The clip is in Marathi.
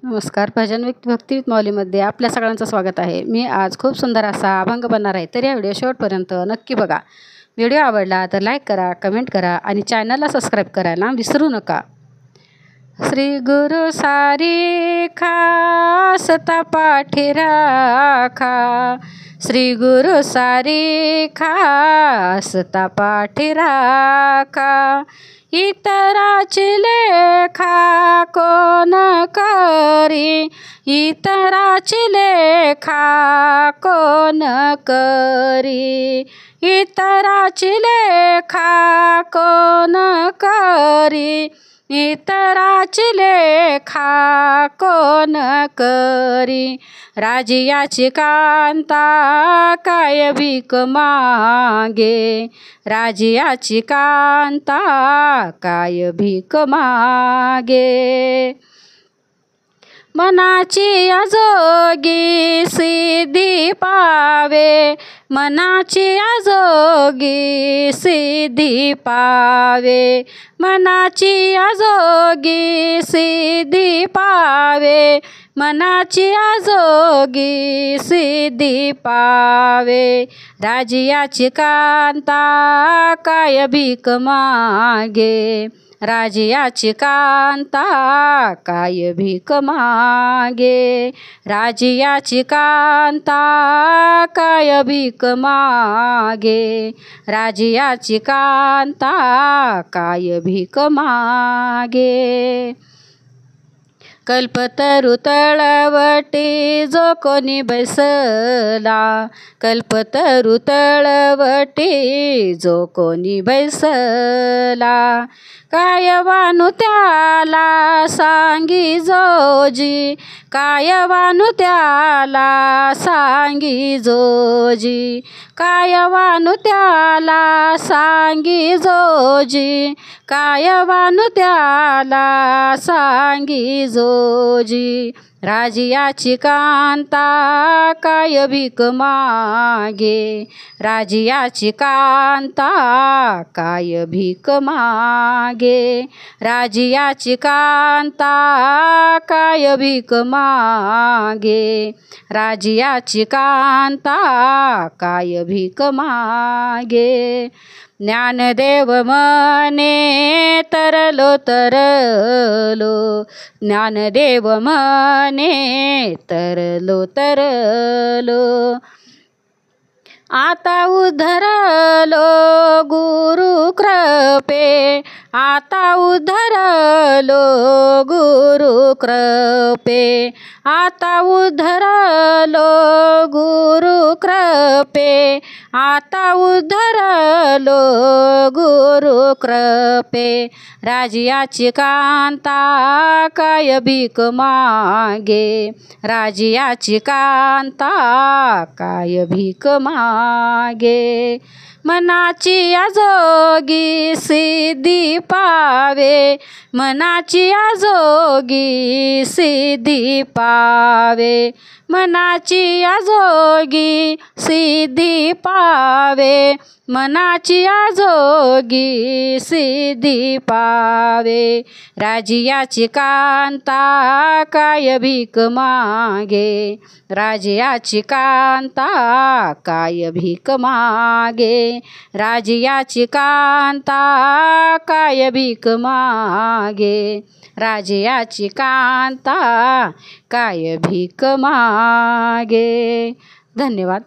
नमस्कार. भजन भक्ती विथ माऊलीमध्ये आपल्या सगळ्यांचं स्वागत आहे. मी आज खूप सुंदर असा अभंग बनणार आहे, तर या व्हिडिओ शेवटपर्यंत नक्की बघा. व्हिडिओ आवडला तर लाईक करा, कमेंट करा आणि चॅनलला सबस्क्राईब करायला विसरू नका. श्री गुरु सारी खासता पाठी राखा, श्री गुरु सारी खासता पाठी राखा, इतराची लेखा कोण करी, इतराची लेखा कोण करी, इतराची लेखा कोण करी, इतराची लेखा कोण करी. राजियाची कांता काय भीक मागे, राजियाची कांता काय भीक मागे, मनाची आजोगी सिद्धी पावे, मनाची आजोगी सिद्धी पावे, मनाची आजोगी सिद्धी पावे, मनाची आजोगी सिद्धी पावे. राजियाची कांता काय भीक मागे, राजियाची कांता काय भीक मागे, राजियाची कांता काय भीक मागे, राजियाची कांता काय भीक मागे. कल्पतरू तळवटी जो कोणी बैसला, कल्पतरू तळवटी जो कोणी बैसला, काय वानू त्याला सांगी जोजी, काय वानू त्याला सांगी जोजी, काय वानू त्याला सांगी जोजी, काय वानू त्याला सांगी जोजी. राजियाची कांता काय भीक मागे, राजियाची कांता काय भीक मागे, राजियाची कांता काय भीक मागे, राजियाची कांता काय भीक मागे. ज्ञानदेव म्हणे तरलो तरलो, ज्ञानदेव म्हणे तरलो तरलो, आता उद्धरलो गुरु कृपे, आता उद्धरलो गुरु कृपे, आता उद्धरलो गुरु कृपे, आता उद्धरलो गुरु कृपे. राजियाची कांता काय भीक मागे, राजियाची कांता काय भीक मागे, मनाची आजोगी सिद्धी पावे, मनाची आजोगी सिद्धी पावे, मनाची आजोगी सिद्धी पावे, मनाची आजोगी सिद्धी पावे. राजियाची कांता काय भीक मागे, राजियाची कांता काय भीक मागे, राजियाची कांता काय भीक मागे, राजियाची कांता काय भीक मागे. धन्यवाद.